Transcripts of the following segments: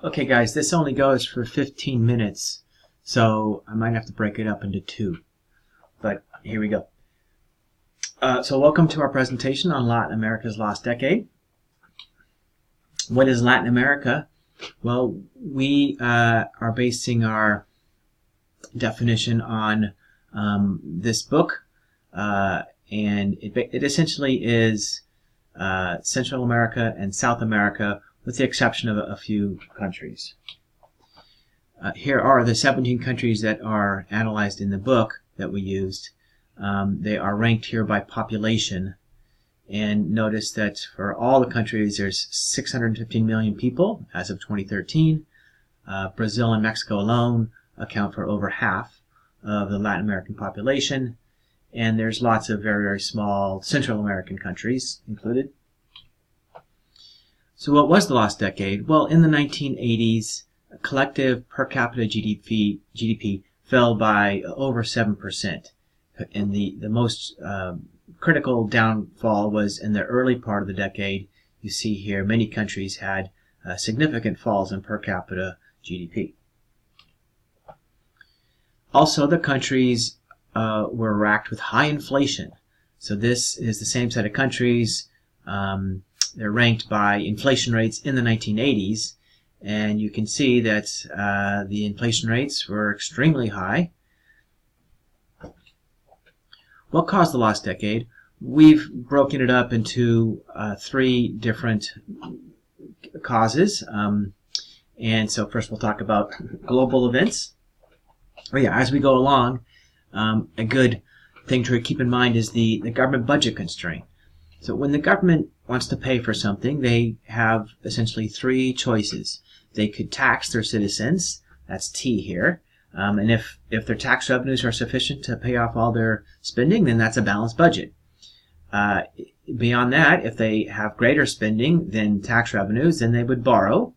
Okay guys, this only goes for 15 minutes, so I might have to break it up into two. But here we go. So welcome to our presentation on Latin America's Lost Decade. What is Latin America? Well, we are basing our definition on this book, and it essentially is Central America and South America, with the exception of a few countries. Here are the 17 countries that are analyzed in the book that we used. They are ranked here by population, and notice that for all the countries there's 615 million people as of 2013. Brazil and Mexico alone account for over half of the Latin American population, and there's lots of very, very small Central American countries included. So what was the lost decade? Well, in the 1980s, collective per capita GDP fell by over 7%. And the most critical downfall was in the early part of the decade. You see here many countries had significant falls in per capita GDP. Also, the countries were racked with high inflation. So this is the same set of countries. They're ranked by inflation rates in the 1980s, and you can see that the inflation rates were extremely high. What caused the lost decade? We've broken it up into three different causes. And so first we'll talk about global events. As we go along, a good thing to keep in mind is the government budget constraint. So when the government wants to pay for something, they have essentially three choices. They could tax their citizens, that's T here, and if their tax revenues are sufficient to pay off all their spending, then that's a balanced budget. Beyond that, if they have greater spending than tax revenues, then they would borrow,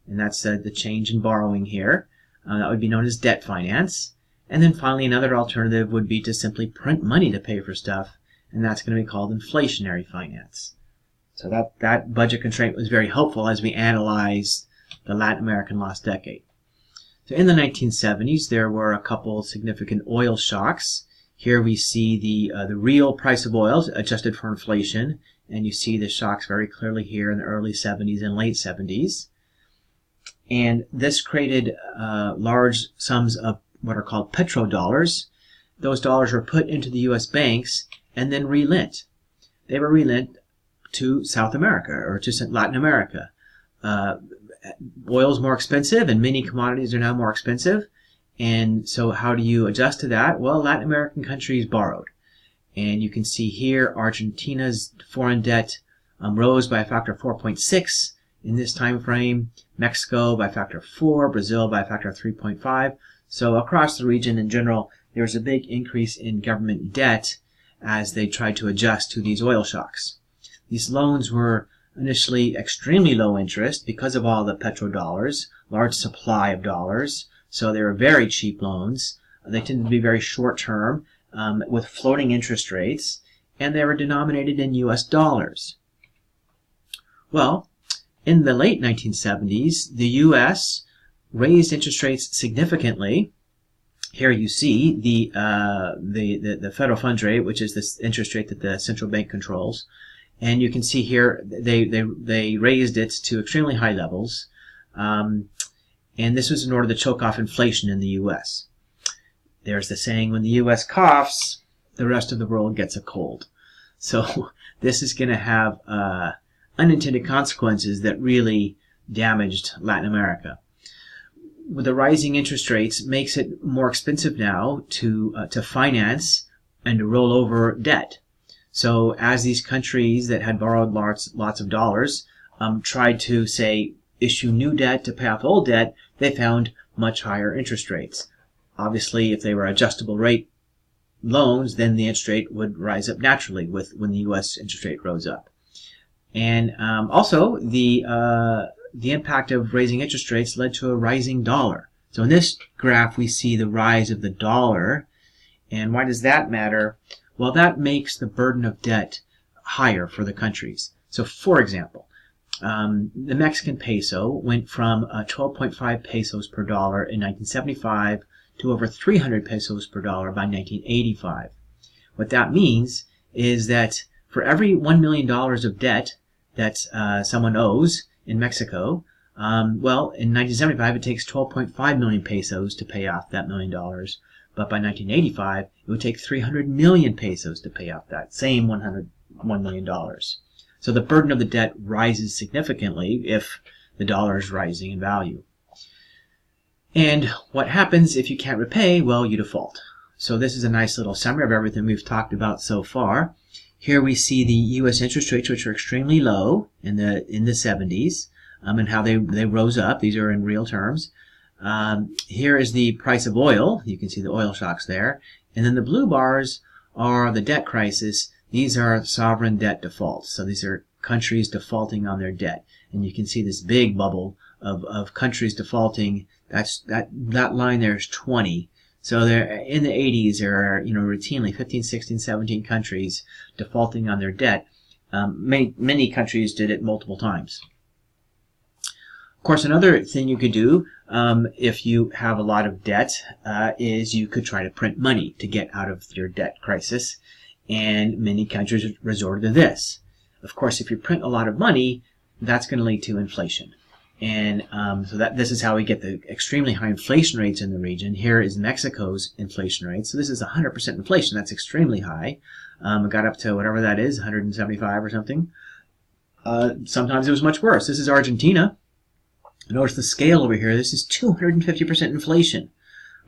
and that's the change in borrowing here. That would be known as debt finance. And then finally, another alternative would be to simply print money to pay for stuff, and that's going to be called inflationary finance. So that budget constraint was very helpful as we analyzed the Latin American lost decade. So in the 1970s, there were a couple significant oil shocks. Here we see the real price of oil adjusted for inflation, and you see the shocks very clearly here in the early 70s and late 70s. And this created large sums of what are called petrodollars. Those dollars were put into the U.S. banks and then relent. They were relent to South America or to Latin America. Oil is more expensive and many commodities are now more expensive. And so how do you adjust to that? Well, Latin American countries borrowed. And you can see here Argentina's foreign debt rose by a factor of 4.6 in this time frame. Mexico by a factor of 4, Brazil by a factor of 3.5. So across the region in general, there was a big increase in government debt as they tried to adjust to these oil shocks. These loans were initially extremely low interest because of all the petrodollars, large supply of dollars. So they were very cheap loans. They tended to be very short term with floating interest rates, and they were denominated in US dollars. Well, in the late 1970s, the US raised interest rates significantly. Here you see the federal funds rate, which is this interest rate that the central bank controls. And you can see here they raised it to extremely high levels. And this was in order to choke off inflation in the U.S. There's the saying, when the U.S. coughs, the rest of the world gets a cold. So this is going to have unintended consequences that really damaged Latin America. With the rising interest rates, makes it more expensive now to finance and to roll over debt. So as these countries that had borrowed lots of dollars tried to, say, issue new debt to pay off old debt, they found much higher interest rates. Obviously, if they were adjustable rate loans, then the interest rate would rise up naturally when the U.S. interest rate rose up. And also, the impact of raising interest rates led to a rising dollar. So in this graph, we see the rise of the dollar. And why does that matter? Well, that makes the burden of debt higher for the countries. So for example, the Mexican peso went from 12.5 pesos per dollar in 1975 to over 300 pesos per dollar by 1985. What that means is that for every $1 million of debt that someone owes in Mexico, well, in 1975 it takes 12.5 million pesos to pay off that $1 million, but by 1985 it would take 300 million pesos to pay off that same $1 million. So the burden of the debt rises significantly if the dollar is rising in value. And what happens if you can't repay? Well, you default. So this is a nice little summary of everything we've talked about so far. Here we see the U.S. interest rates, which are extremely low in the 70s, and how they rose up. These are in real terms. Here is the price of oil. You can see the oil shocks there. And then the blue bars are the debt crisis. These are sovereign debt defaults. So these are countries defaulting on their debt. And you can see this big bubble of countries defaulting. That line there is 20. So there, in the 80s, there are, routinely 15, 16, 17 countries defaulting on their debt. Many countries did it multiple times. Of course, another thing you could do if you have a lot of debt is you could try to print money to get out of your debt crisis. And many countries resorted to this. Of course, if you print a lot of money, that's going to lead to inflation. And so this is how we get the extremely high inflation rates in the region. Here is Mexico's inflation rate. So this is 100% inflation. That's extremely high. It got up to whatever that is, 175 or something. Sometimes it was much worse. This is Argentina. Notice the scale over here. This is 250% inflation,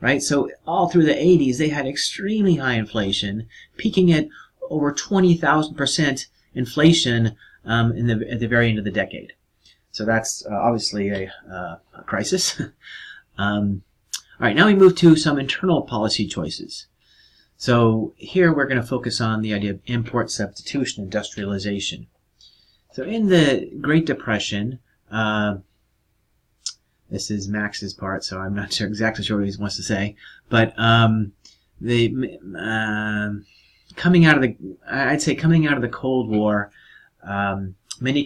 right? So all through the 80s, they had extremely high inflation, peaking at over 20,000% inflation at the very end of the decade. So that's obviously a crisis. All right, now we move to some internal policy choices. So here we're going to focus on the idea of import substitution, industrialization. So in the Great Depression, this is Max's part, so I'm not exactly sure what he wants to say, but coming out of the Cold War, many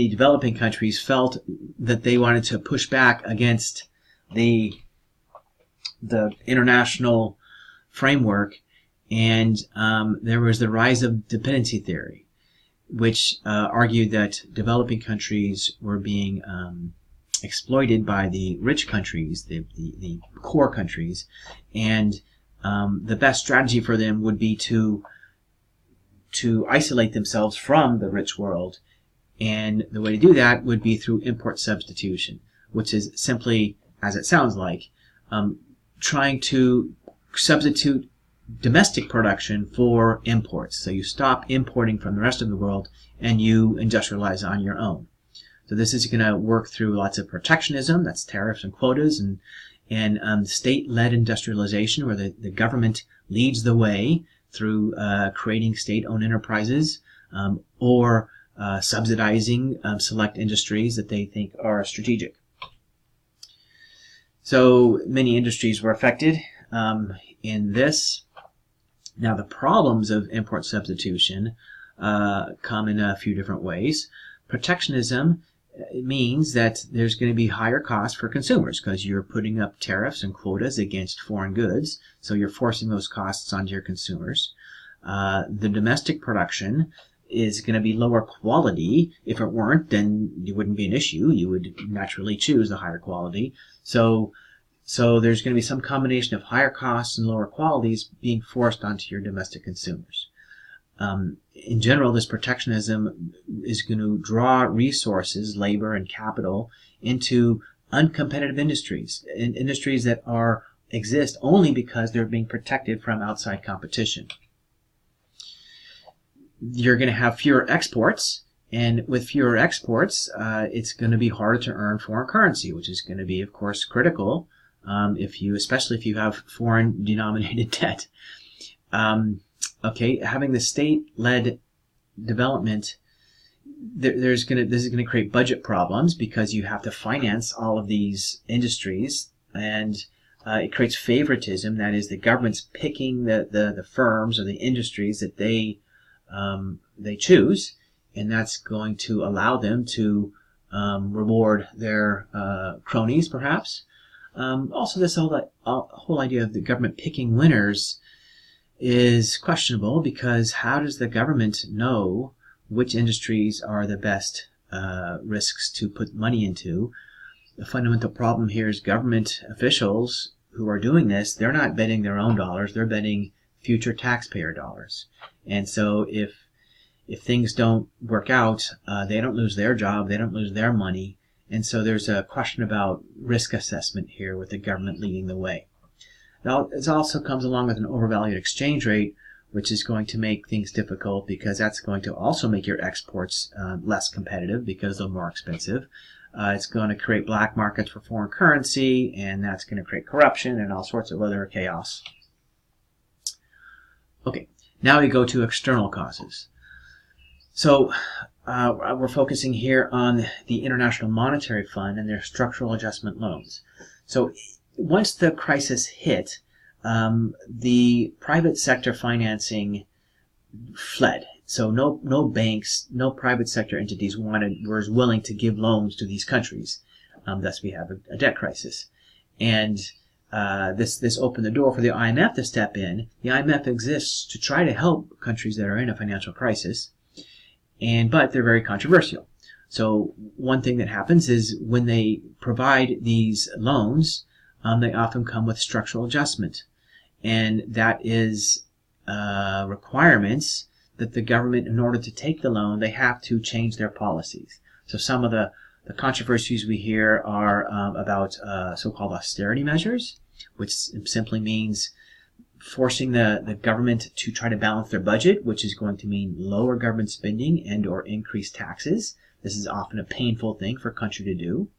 developing countries felt that they wanted to push back against the international framework, and there was the rise of dependency theory, which argued that developing countries were being exploited by the rich countries, the core countries, and the best strategy for them would be to isolate themselves from the rich world. And the way to do that would be through import substitution, which is simply, as it sounds like, trying to substitute domestic production for imports. So you stop importing from the rest of the world and you industrialize on your own. So this is going to work through lots of protectionism, that's tariffs and quotas, and state-led industrialization, where the government leads the way through creating state-owned enterprises, or subsidizing select industries that they think are strategic. So many industries were affected in this. Now the problems of import substitution come in a few different ways. Protectionism means that there's going to be higher costs for consumers because you're putting up tariffs and quotas against foreign goods, so you're forcing those costs onto your consumers. The domestic production is going to be lower quality. If it weren't, then it wouldn't be an issue. You would naturally choose the higher quality. So there's going to be some combination of higher costs and lower qualities being forced onto your domestic consumers. In general, this protectionism is going to draw resources, labor and capital, into uncompetitive industries, industries that exist only because they're being protected from outside competition. You're going to have fewer exports, and with fewer exports, it's going to be harder to earn foreign currency, which is going to be, of course, critical especially if you have foreign denominated debt. Having the state-led development, this is going to create budget problems because you have to finance all of these industries, and it creates favoritism. That is, the government's picking the firms or the industries that they choose, and that's going to allow them to reward their cronies, perhaps. Also, this whole idea of the government picking winners is questionable, because how does the government know which industries are the best risks to put money into? The fundamental problem here is government officials who are doing this, they're not betting their own dollars, they're betting future taxpayer dollars. And so if things don't work out, they don't lose their job, they don't lose their money. And so there's a question about risk assessment here with the government leading the way. Now, this also comes along with an overvalued exchange rate, which is going to make things difficult, because that's going to also make your exports less competitive because they're more expensive. It's going to create black markets for foreign currency, and that's going to create corruption and all sorts of other chaos. Okay, now we go to external causes. So we're focusing here on the International Monetary Fund and their structural adjustment loans. So once the crisis hit, the private sector financing fled. So no banks, no private sector entities were willing to give loans to these countries. Thus, we have a debt crisis, and this opened the door for the IMF to step in. The IMF exists to try to help countries that are in a financial crisis, but they're very controversial. So one thing that happens is when they provide these loans, they often come with structural adjustment, and that is requirements that the government, in order to take the loan, they have to change their policies. So some of the controversies we hear are about so-called austerity measures, which simply means forcing the government to try to balance their budget, which is going to mean lower government spending and or increased taxes. This is often a painful thing for a country to do.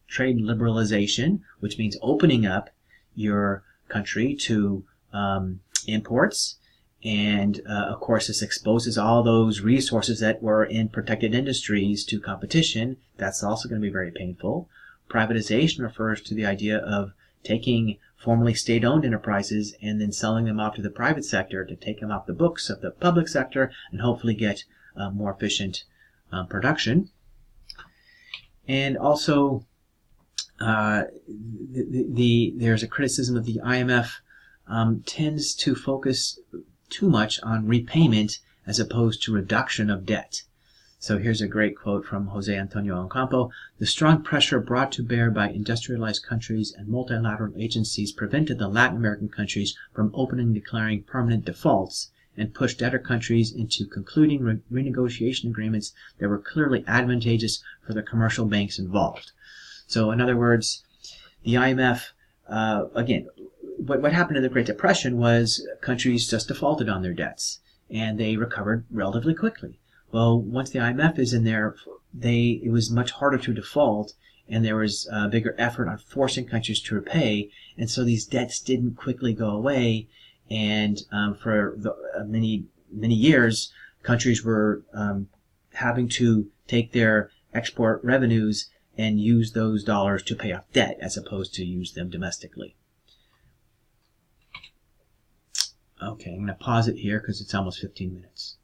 Trade liberalization, which means opening up your country to imports. And of course, this exposes all those resources that were in protected industries to competition. That's also going to be very painful. Privatization refers to the idea of taking formerly state-owned enterprises and then selling them off to the private sector to take them off the books of the public sector and hopefully get more efficient production. And also, there's a criticism that the IMF tends to focus too much on repayment as opposed to reduction of debt. So here's a great quote from Jose Antonio Ocampo. "The strong pressure brought to bear by industrialized countries and multilateral agencies prevented the Latin American countries from openly declaring permanent defaults and pushed debtor countries into concluding renegotiation agreements that were clearly advantageous for the commercial banks involved." So in other words, the IMF, again, what happened in the Great Depression was countries just defaulted on their debts, and they recovered relatively quickly. Well, once the IMF is in there, it was much harder to default, and there was a bigger effort on forcing countries to repay, and so these debts didn't quickly go away, and for many years, countries were having to take their export revenues and use those dollars to pay off debt as opposed to use them domestically. Okay, I'm going to pause it here because it's almost 15 minutes.